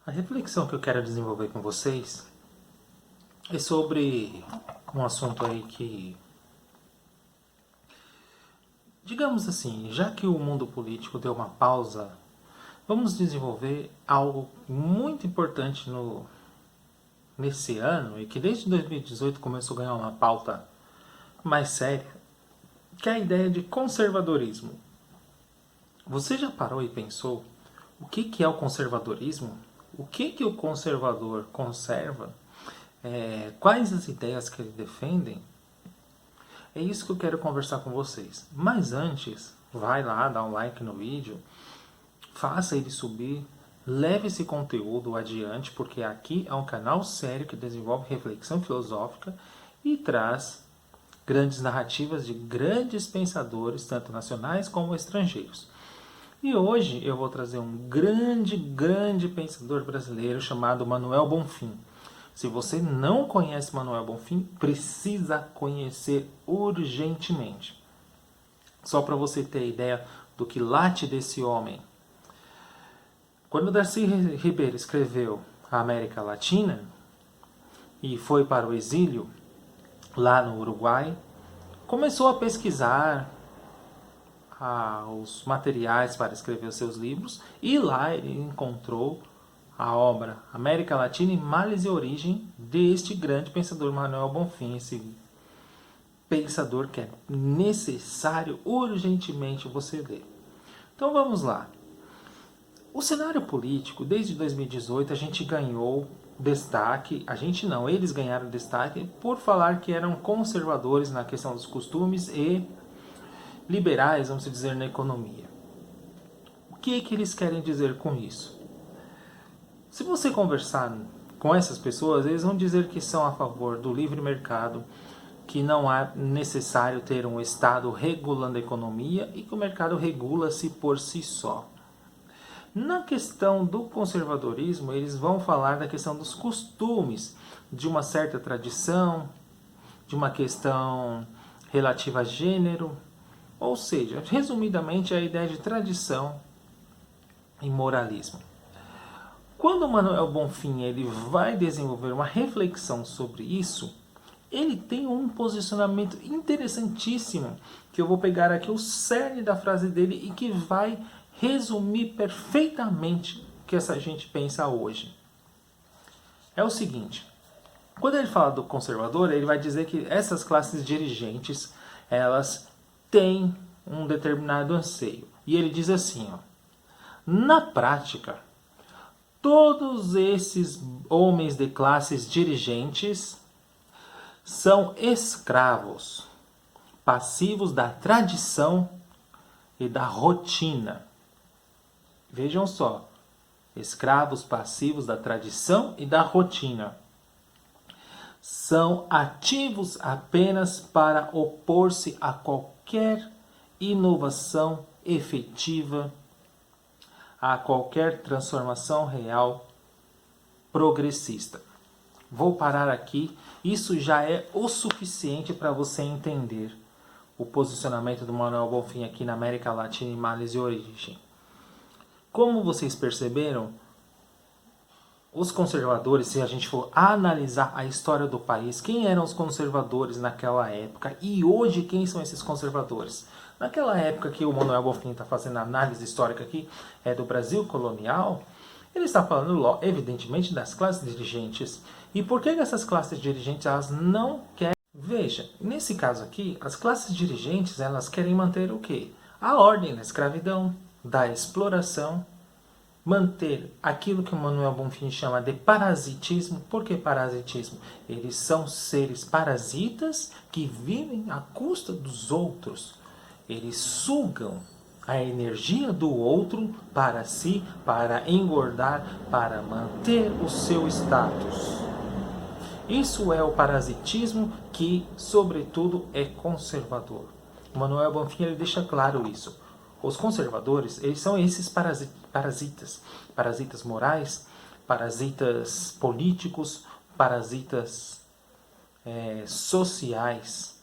A reflexão que eu quero desenvolver com vocês é sobre um assunto aí que, digamos assim, já que o mundo político deu uma pausa, vamos desenvolver algo muito importante nesse ano e que desde 2018 começou a ganhar uma pauta mais séria, que é a ideia de conservadorismo. Você já parou e pensou o que é o conservadorismo? O que o conservador conserva? Quais as ideias que ele defende? É isso que eu quero conversar com vocês. Mas antes, vai lá, dá um like no vídeo, faça ele subir, leve esse conteúdo adiante, porque aqui é um canal sério que desenvolve reflexão filosófica e traz grandes narrativas de grandes pensadores, tanto nacionais como estrangeiros. E hoje eu vou trazer um grande pensador brasileiro chamado Manuel Bonfim. Se você não conhece Manuel Bonfim, precisa conhecer urgentemente. Só para você ter ideia do que late desse homem. Quando Darcy Ribeiro escreveu a América Latina e foi para o exílio lá no Uruguai, começou a pesquisar os materiais para escrever os seus livros e lá ele encontrou a obra América Latina, Males e Origem deste grande pensador Manuel Bonfim, esse pensador que é necessário urgentemente você ler. Então vamos lá. O cenário político, desde 2018, a gente ganhou destaque, a gente não, eles ganharam destaque por falar que eram conservadores na questão dos costumes e liberais, vamos dizer, na economia. O que eles querem dizer com isso? Se você conversar com essas pessoas, eles vão dizer que são a favor do livre mercado, que não é necessário ter um Estado regulando a economia e que o mercado regula-se por si só. Na questão do conservadorismo, eles vão falar da questão dos costumes, de uma certa tradição, de uma questão relativa a gênero, ou seja, resumidamente, a ideia de tradição e moralismo. Quando Manuel Bonfim ele vai desenvolver uma reflexão sobre isso, ele tem um posicionamento interessantíssimo, que eu vou pegar aqui o cerne da frase dele e que vai resumir perfeitamente o que essa gente pensa hoje. É o seguinte, quando ele fala do conservador, ele vai dizer que essas classes dirigentes, elas têm um determinado anseio. E ele diz assim, ó, na prática, todos esses homens de classes dirigentes são escravos, passivos da tradição e da rotina. Vejam só, escravos passivos da tradição e da rotina. São ativos apenas para opor-se a qualquer inovação efetiva, a qualquer transformação real progressista. Vou parar aqui, isso já é o suficiente para você entender o posicionamento do Manuel Bonfim aqui na América Latina e Males e Origem. Como vocês perceberam, os conservadores, se a gente for analisar a história do país, quem eram os conservadores naquela época e hoje quem são esses conservadores? Naquela época que o Manuel Bonfim está fazendo a análise histórica aqui do Brasil colonial, ele está falando, evidentemente, das classes dirigentes. E por que essas classes dirigentes elas não querem? Veja, nesse caso aqui, as classes dirigentes elas querem manter o quê? A ordem da escravidão, da exploração, manter aquilo que o Manuel Bonfim chama de parasitismo. Por que parasitismo? Eles são seres parasitas que vivem à custa dos outros. Eles sugam a energia do outro para si, para engordar, para manter o seu status. Isso é o parasitismo que, sobretudo, é conservador. O Manuel Bonfim ele deixa claro isso. Os conservadores, eles são esses parasitas. Parasitas morais, parasitas políticos, parasitas sociais.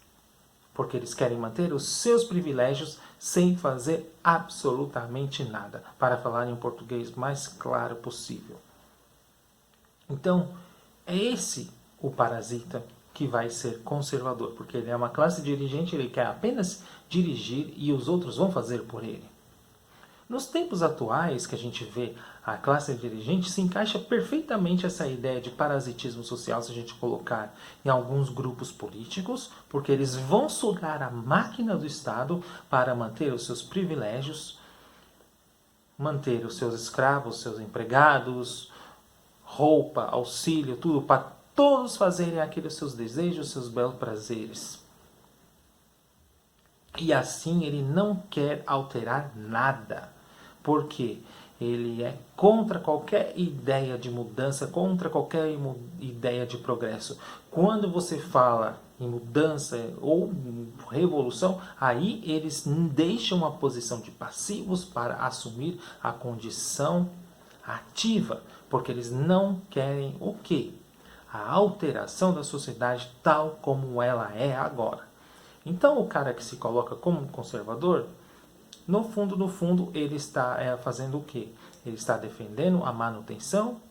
Porque eles querem manter os seus privilégios sem fazer absolutamente nada, para falar em um português mais claro possível. Então, é esse o parasita que vai ser conservador, porque ele é uma classe dirigente, ele quer apenas dirigir e os outros vão fazer por ele. Nos tempos atuais que a gente vê a classe dirigente, se encaixa perfeitamente essa ideia de parasitismo social, se a gente colocar em alguns grupos políticos, porque eles vão sugar a máquina do Estado para manter os seus privilégios, manter os seus escravos, seus empregados, roupa, auxílio, tudo, para todos fazerem aqueles seus desejos, seus belos prazeres. E assim ele não quer alterar nada. Porque ele é contra qualquer ideia de mudança, contra qualquer ideia de progresso. Quando você fala em mudança ou revolução, aí eles deixam uma posição de passivos para assumir a condição ativa. Porque eles não querem o quê? A alteração da sociedade tal como ela é agora. Então o cara que se coloca como conservador, no fundo, ele está fazendo o quê? Ele está defendendo a manutenção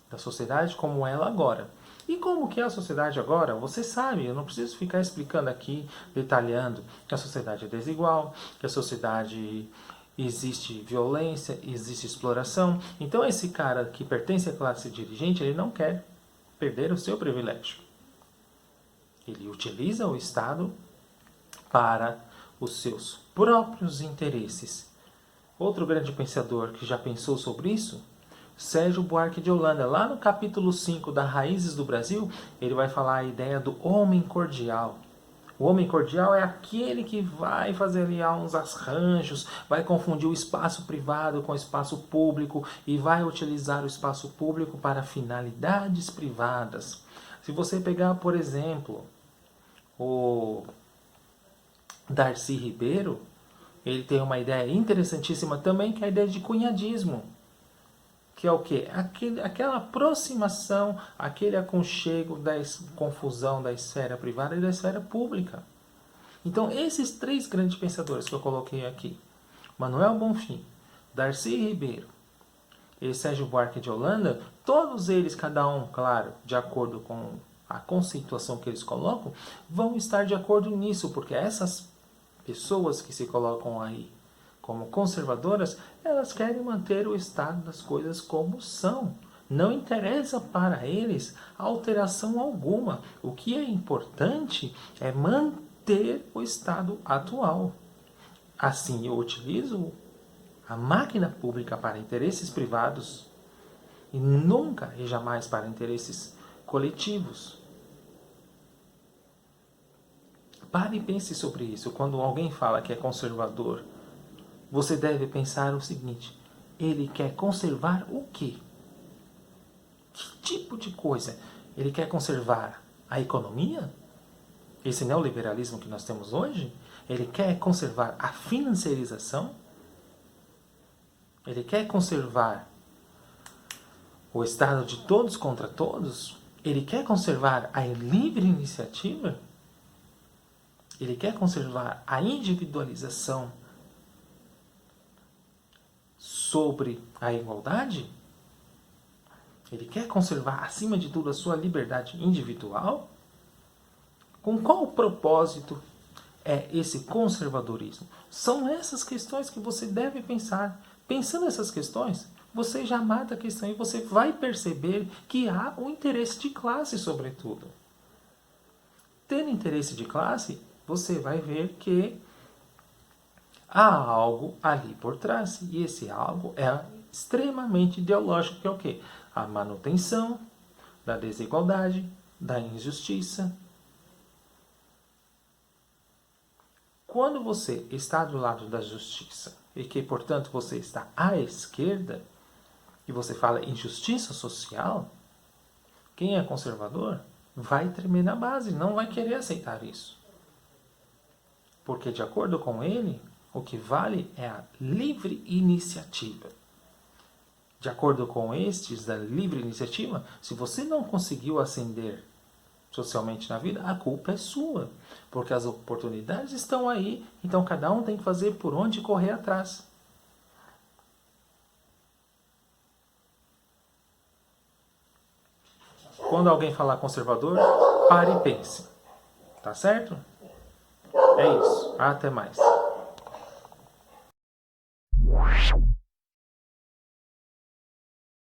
da sociedade como ela agora. E como que é a sociedade agora? Você sabe, eu não preciso ficar explicando aqui, detalhando que a sociedade é desigual, que a sociedade existe violência, existe exploração. Então esse cara que pertence à classe dirigente, ele não quer perder o seu privilégio. Ele utiliza o Estado para os seus próprios interesses. Outro grande pensador que já pensou sobre isso, Sérgio Buarque de Holanda, lá no capítulo 5 da Raízes do Brasil, ele vai falar a ideia do homem cordial. O homem cordial é aquele que vai fazer ali uns arranjos, vai confundir o espaço privado com o espaço público e vai utilizar o espaço público para finalidades privadas. Se você pegar, por exemplo, o Darcy Ribeiro, ele tem uma ideia interessantíssima também, que é a ideia de cunhadismo. Que é o quê? Aquela aproximação, aquele aconchego da confusão da esfera privada e da esfera pública. Então, esses três grandes pensadores que eu coloquei aqui, Manuel Bonfim, Darcy Ribeiro e Sérgio Buarque de Holanda, todos eles, cada um, claro, de acordo com a conceituação que eles colocam, vão estar de acordo nisso, porque essas pessoas que se colocam aí como conservadoras, elas querem manter o estado das coisas como são. Não interessa para eles alteração alguma. O que é importante é manter o estado atual. Assim, eu utilizo a máquina pública para interesses privados e nunca e jamais para interesses coletivos. Pare e pense sobre isso. Quando alguém fala que é conservador, você deve pensar o seguinte: ele quer conservar o quê? Que tipo de coisa? Ele quer conservar a economia? Esse neoliberalismo que nós temos hoje? Ele quer conservar a financiarização? Ele quer conservar o estado de todos contra todos? Ele quer conservar a livre iniciativa? Ele quer conservar a individualização sobre a igualdade? Ele quer conservar, acima de tudo, a sua liberdade individual? Com qual propósito é esse conservadorismo? São essas questões que você deve pensar. Pensando nessas questões, você já mata a questão e você vai perceber que há um interesse de classe, sobretudo. Tendo interesse de classe, você vai ver que há algo ali por trás. E esse algo é extremamente ideológico, que é o quê? A manutenção da desigualdade, da injustiça. Quando você está do lado da justiça e que, portanto, você está à esquerda e você fala em justiça social, quem é conservador vai tremer na base, não vai querer aceitar isso. Porque, de acordo com ele, o que vale é a livre iniciativa. De acordo com estes da livre iniciativa, se você não conseguiu ascender socialmente na vida, a culpa é sua. Porque as oportunidades estão aí, então cada um tem que fazer por onde correr atrás. Quando alguém falar conservador, pare e pense. Tá certo? É isso. Até mais.